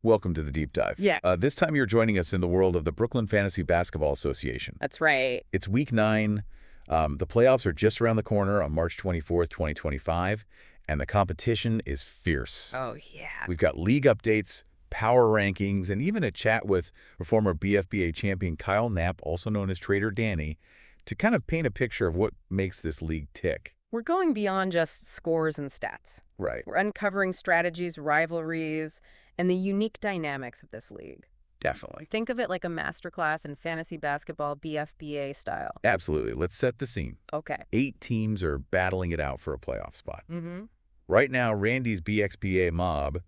Welcome to the Deep Dive. Yeah. This time you're joining us in the world of the Brooklyn Fantasy Basketball Association. That's right. It's week 9. The playoffs are just around the corner on March 24th, 2025, and the competition is fierce. Oh, yeah. We've got league updates, power rankings, and even a chat with former BFBA champion Kyle Knapp, also known as Trader Danny, to kind of paint a picture of what makes this league tick. We're going beyond just scores and stats. Right. We're uncovering strategies, rivalries, and the unique dynamics of this league. Definitely. Think of it like a masterclass in fantasy basketball BFBA style. Absolutely. Let's set the scene. Okay. 8 teams are battling it out for a playoff spot. Mm-hmm. Right now, Randy's BXBA mob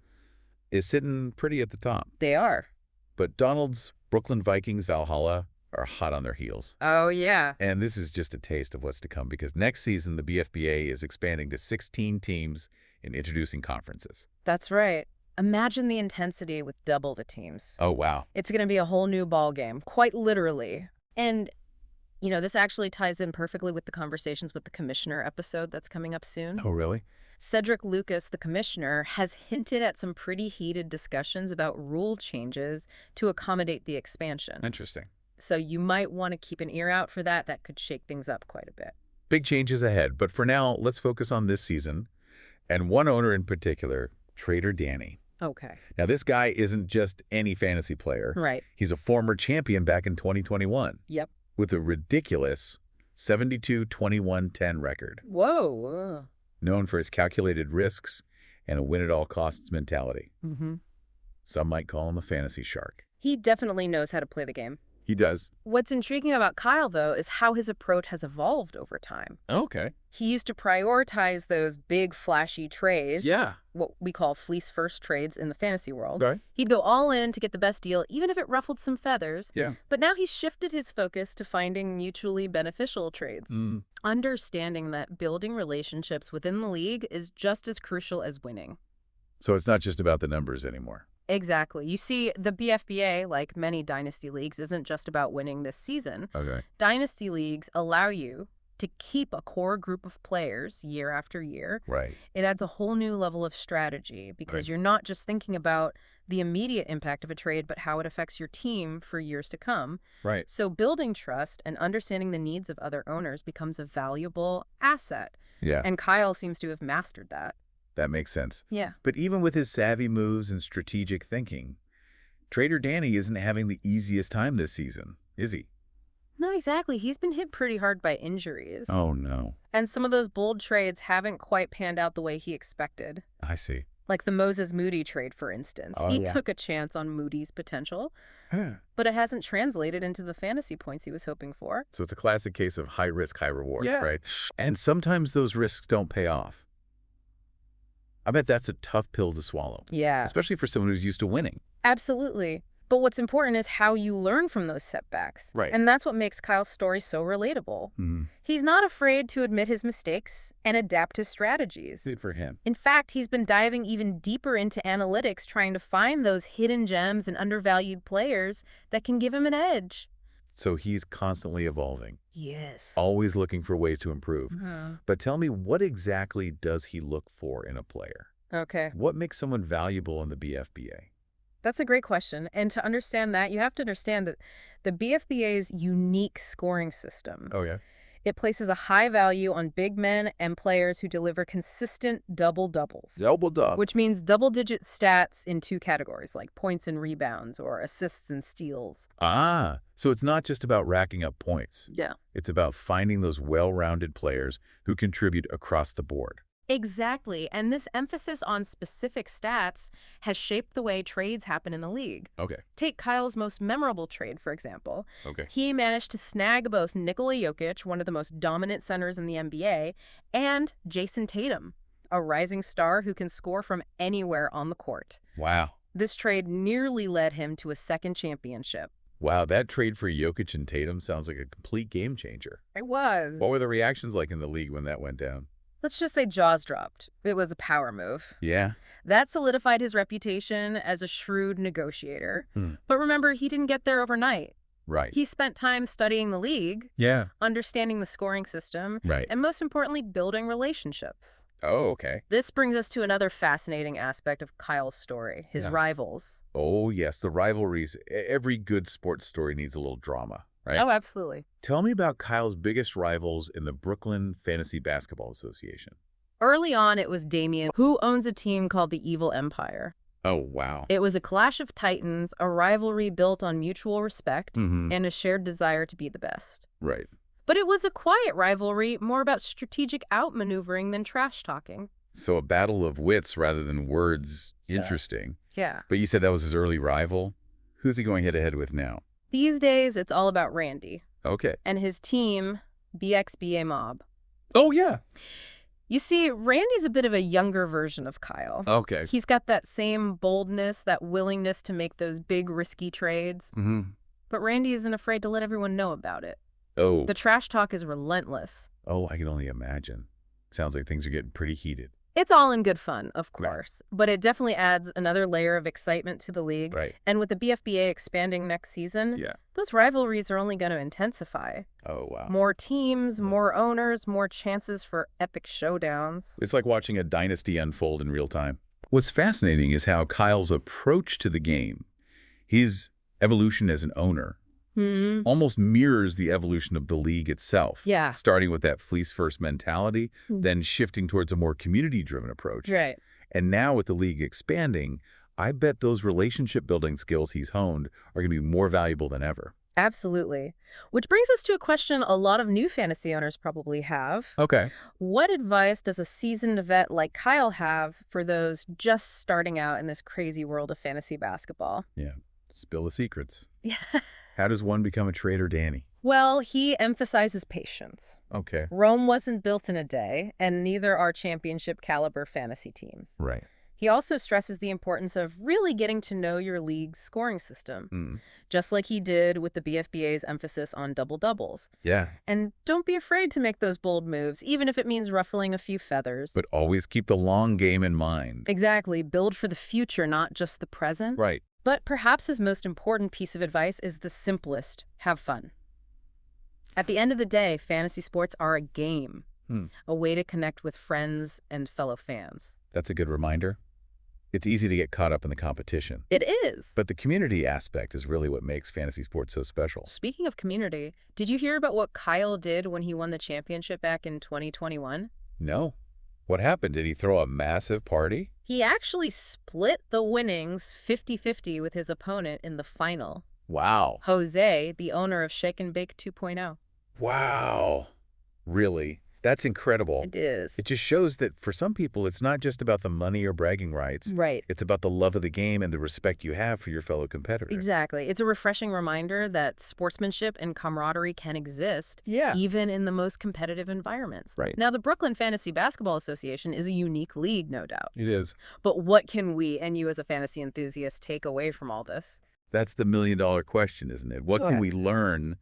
is sitting pretty at the top. They are. But Donald's Brooklyn Vikings Valhalla are hot on their heels. Oh, yeah. And this is just a taste of what's to come, because next season the BFBA is expanding to 16 teams and introducing conferences. That's right. Imagine the intensity with double the teams. Oh, wow. It's going to be a whole new ball game, quite literally. And, you know, this actually ties in perfectly with the Conversations with the Commissioner episode that's coming up soon. Oh, really? Cedric Lucas, the commissioner, has hinted at some pretty heated discussions about rule changes to accommodate the expansion. Interesting. So you might want to keep an ear out for that. That could shake things up quite a bit. Big changes ahead, but for now, let's focus on this season, and one owner in particular, Trader Danny. Okay. Now, this guy isn't just any fantasy player. Right. He's a former champion back in 2021. Yep. With a ridiculous 72-21-10 record. Whoa. Known for his calculated risks and a win-at-all-costs mentality. Mm-hmm. Some might call him a fantasy shark. He definitely knows how to play the game. He does. What's intriguing about Kyle, though, is how his approach has evolved over time. Okay. He used to prioritize those big, flashy trades. Yeah. What we call fleece-first trades in the fantasy world. Right. He'd go all in to get the best deal, even if it ruffled some feathers. Yeah. But now he's shifted his focus to finding mutually beneficial trades. Understanding that building relationships within the league is just as crucial as winning. So it's not just about the numbers anymore. Exactly. You see, the BFBA, like many dynasty leagues, isn't just about winning this season. Okay. Dynasty leagues allow you to keep a core group of players year after year. Right. It adds a whole new level of strategy because Right. you're not just thinking about the immediate impact of a trade, but how it affects your team for years to come. Right. So building trust and understanding the needs of other owners becomes a valuable asset. Yeah. And Kyle seems to have mastered that. That makes sense. Yeah. But even with his savvy moves and strategic thinking, Trader Danny isn't having the easiest time this season, is he? Not exactly. He's been hit pretty hard by injuries. Oh, no. And some of those bold trades haven't quite panned out the way he expected. I see. Like the Moses Moody trade, for instance. Oh, He yeah. took a chance on Moody's potential, So but it hasn't translated into the fantasy points he was hoping for. it's a classic case of high risk, high reward, Yeah. right? And sometimes those risks don't pay off. I bet that's a tough pill to swallow, Yeah, especially for someone who's used to winning. absolutely. But what's important is how you learn from those setbacks. Right. And that's what makes Kyle's story so relatable. He's not afraid to admit his mistakes and adapt his strategies. Good for him. In fact, he's been diving even deeper into analytics, trying to find those hidden gems and undervalued players that can give him an edge. So he's constantly evolving, Yes. always looking for ways to improve. But tell me, what exactly does he look for in a player? Okay. What makes someone valuable in the BFBA? That's a great question. And to understand that, you have to understand that the BFBA's unique scoring system, Oh, yeah? it places a high value on big men and players who deliver consistent double-doubles, Double. which means double-digit stats in 2 categories, like points and rebounds or assists and steals. Ah, so it's not just about racking up points. Yeah. It's about finding those well-rounded players who contribute across the board. Exactly. And this emphasis on specific stats has shaped the way trades happen in the league. Okay. Take Kyle's most memorable trade, for example. Okay. He managed to snag both Nikola Jokic, one of the most dominant centers in the NBA, and Jason Tatum, a rising star who can score from anywhere on the court. Wow. This trade nearly led him to a second championship. Wow, that trade for Jokic and Tatum sounds like a complete game changer. It was. What were the reactions like in the league when that went down? Let's just say jaws dropped. It was a power move. Yeah? That solidified his reputation as a shrewd negotiator. Hmm. But remember, he didn't get there overnight. Right. He spent time studying the league, Yeah. understanding the scoring system, Right. and most importantly, building relationships. Oh, okay. This brings us to another fascinating aspect of Kyle's story, his Yeah. rivals. Oh, yes, the rivalries. Every good sports story needs a little drama, right? Oh, absolutely. Tell me about Kyle's biggest rivals in the Brooklyn Fantasy Basketball Association. Early on, it was Damien, who owns a team called the Evil Empire. Oh, wow. It was a clash of titans, a rivalry built on mutual respect, Mm-hmm. and a shared desire to be the best. Right. But it was a quiet rivalry, more about strategic outmaneuvering than trash talking. So a battle of wits rather than words. Yeah. Interesting. Yeah. But you said that was his early rival. Who's he going head-to-head with now? These days, it's all about Randy Okay. and his team, BFBA Mob. Oh, yeah. You see, Randy's a bit of a younger version of Kyle. Okay. He's got that same boldness, that willingness to make those big, risky trades. Mm-hmm. But Randy isn't afraid to let everyone know about it. Oh. The trash talk is relentless. Oh, I can only imagine. Sounds like things are getting pretty heated. It's all in good fun, of Right. course, but it definitely adds another layer of excitement to the league. Right. And with the BFBA expanding next season, Yeah. those rivalries are only going to intensify. Oh, wow. More teams, more owners, more chances for epic showdowns. It's like watching a dynasty unfold in real time. What's fascinating is how Kyle's approach to the game, his evolution as an owner, almost mirrors the evolution of the league itself. Yeah. Starting with that fleece-first mentality, Hmm. then shifting towards a more community-driven approach. Right. And now with the league expanding, I bet those relationship-building skills he's honed are going to be more valuable than ever. Absolutely. Which brings us to a question a lot of new fantasy owners probably have. Okay. What advice does a seasoned vet like Kyle have for those just starting out in this crazy world of fantasy basketball? Yeah. Spill the secrets. Yeah. How does one become a trader, Danny? Well, he emphasizes patience. Okay. Rome wasn't built in a day, and neither are championship-caliber fantasy teams. Right. He also stresses the importance of really getting to know your league's scoring system, just like he did with the BFBA's emphasis on double-doubles. Yeah. And don't be afraid to make those bold moves, even if it means ruffling a few feathers. But always keep the long game in mind. Exactly. Build for the future, not just the present. Right. But perhaps his most important piece of advice is the simplest: have fun. At the end of the day, fantasy sports are a game, a way to connect with friends and fellow fans. That's a good reminder. It's easy to get caught up in the competition. It is. But the community aspect is really what makes fantasy sports so special. Speaking of community, did you hear about what Kyle did when he won the championship back in 2021? No. What happened? Did he throw a massive party? He actually split the winnings 50-50 with his opponent in the final. Wow. Jose, the owner of Shake and Bake 2.0. Wow. Really? That's incredible. It is. It just shows that for some people, it's not just about the money or bragging rights. Right. It's about the love of the game and the respect you have for your fellow competitors. Exactly. It's a refreshing reminder that sportsmanship and camaraderie can exist even in the most competitive environments. Right. Now, the Brooklyn Fantasy Basketball Association is a unique league, no doubt. It is. But what can we and you as a fantasy enthusiast take away from all this? That's the million-dollar question, isn't it? What can we learn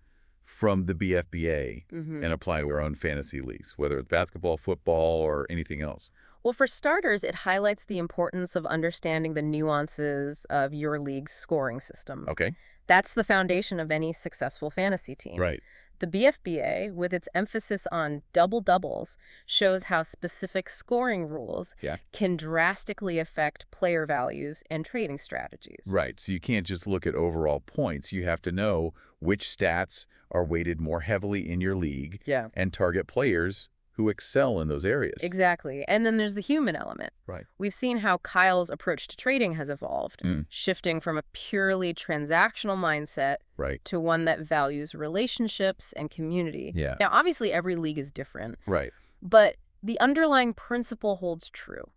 from the BFBA and apply to our own fantasy leagues, whether it's basketball, football, or anything else? Well, for starters, it highlights the importance of understanding the nuances of your league's scoring system. Okay. That's the foundation of any successful fantasy team. Right. The BFBA, with its emphasis on double-doubles, shows how specific scoring rules can drastically affect player values and trading strategies. Right. So you can't just look at overall points. You have to know which stats are weighted more heavily in your league and target players who excel in those areas. Exactly. And then there's the human element. Right. We've seen how Kyle's approach to trading has evolved, shifting from a purely transactional mindset to one that values relationships and community. Yeah. Now, obviously, every league is different. Right. But the underlying principle holds true.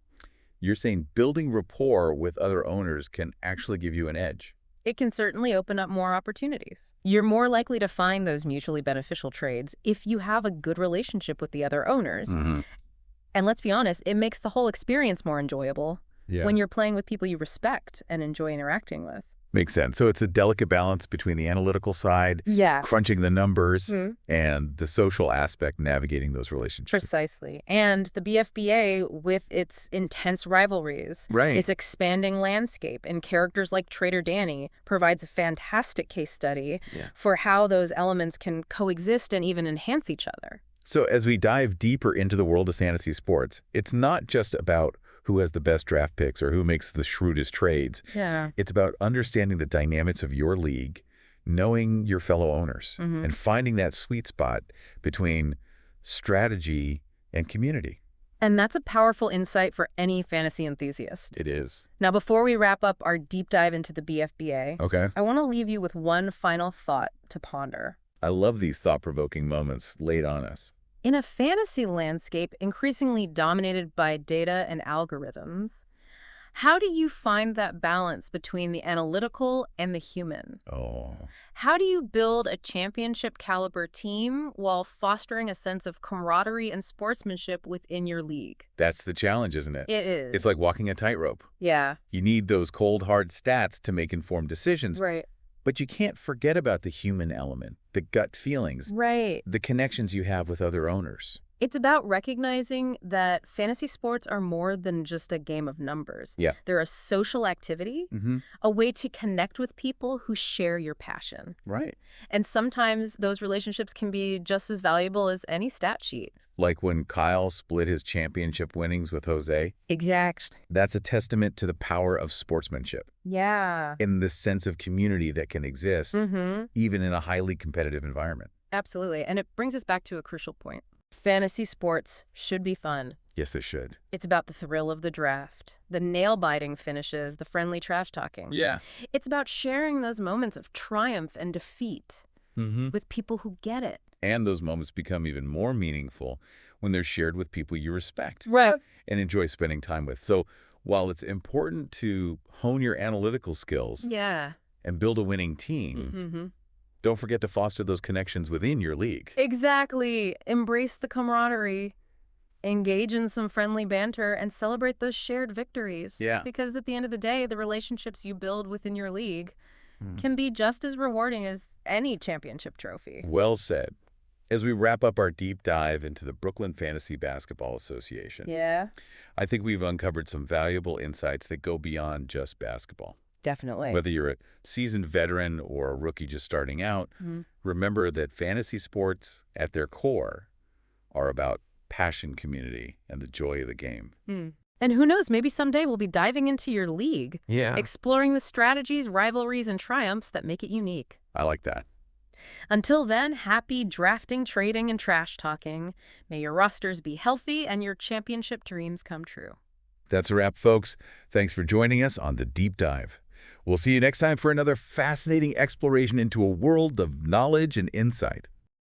You're saying building rapport with other owners can actually give you an edge. It can certainly open up more opportunities. You're more likely to find those mutually beneficial trades if you have a good relationship with the other owners. And let's be honest, it makes the whole experience more enjoyable when you're playing with people you respect and enjoy interacting with. Makes sense. So it's a delicate balance between the analytical side, crunching the numbers, and the social aspect, navigating those relationships. Precisely. And the BFBA, with its intense rivalries, its expanding landscape, and characters like Trader Danny, provides a fantastic case study for how those elements can coexist and even enhance each other. So as we dive deeper into the world of fantasy sports, it's not just about who has the best draft picks or who makes the shrewdest trades. Yeah. It's about understanding the dynamics of your league, knowing your fellow owners, and finding that sweet spot between strategy and community. And that's a powerful insight for any fantasy enthusiast. It is. Now, before we wrap up our deep dive into the BFBA, Okay. I want to leave you with one final thought to ponder. I love these thought-provoking moments laid on us. In a fantasy landscape increasingly dominated by data and algorithms, how do you find that balance between the analytical and the human? Oh. How do you build a championship caliber team while fostering a sense of camaraderie and sportsmanship within your league? That's the challenge, isn't it? It is. It's like walking a tightrope. Yeah. You need those cold, hard stats to make informed decisions. Right. But you can't forget about the human element, the gut feelings, Right. the connections you have with other owners. It's about recognizing that fantasy sports are more than just a game of numbers. Yeah. They're a social activity, a way to connect with people who share your passion. Right. And sometimes those relationships can be just as valuable as any stat sheet. Like when Kyle split his championship winnings with Jose. Exactly. That's a testament to the power of sportsmanship Yeah. and the sense of community that can exist even in a highly competitive environment. Absolutely. And it brings us back to a crucial point. Fantasy sports should be fun. Yes, they should. It's about the thrill of the draft, the nail-biting finishes, the friendly trash talking. Yeah. It's about sharing those moments of triumph and defeat with people who get it. And those moments become even more meaningful when they're shared with people you respect Right. and enjoy spending time with. So while it's important to hone your analytical skills Yeah. and build a winning team, don't forget to foster those connections within your league. Exactly. Embrace the camaraderie, engage in some friendly banter, and celebrate those shared victories. Yeah. Because at the end of the day, the relationships you build within your league can be just as rewarding as any championship trophy. Well said. As we wrap up our deep dive into the Brooklyn Fantasy Basketball Association, Yeah. I think we've uncovered some valuable insights that go beyond just basketball. Definitely. Whether you're a seasoned veteran or a rookie just starting out, remember that fantasy sports at their core are about passion, community, and the joy of the game. And who knows, maybe someday we'll be diving into your league, Yeah. exploring the strategies, rivalries, and triumphs that make it unique. I like that. Until then, happy drafting, trading, and trash talking. May your rosters be healthy and your championship dreams come true. That's a wrap, folks. Thanks for joining us on The Deep Dive. We'll see you next time for another fascinating exploration into a world of knowledge and insight.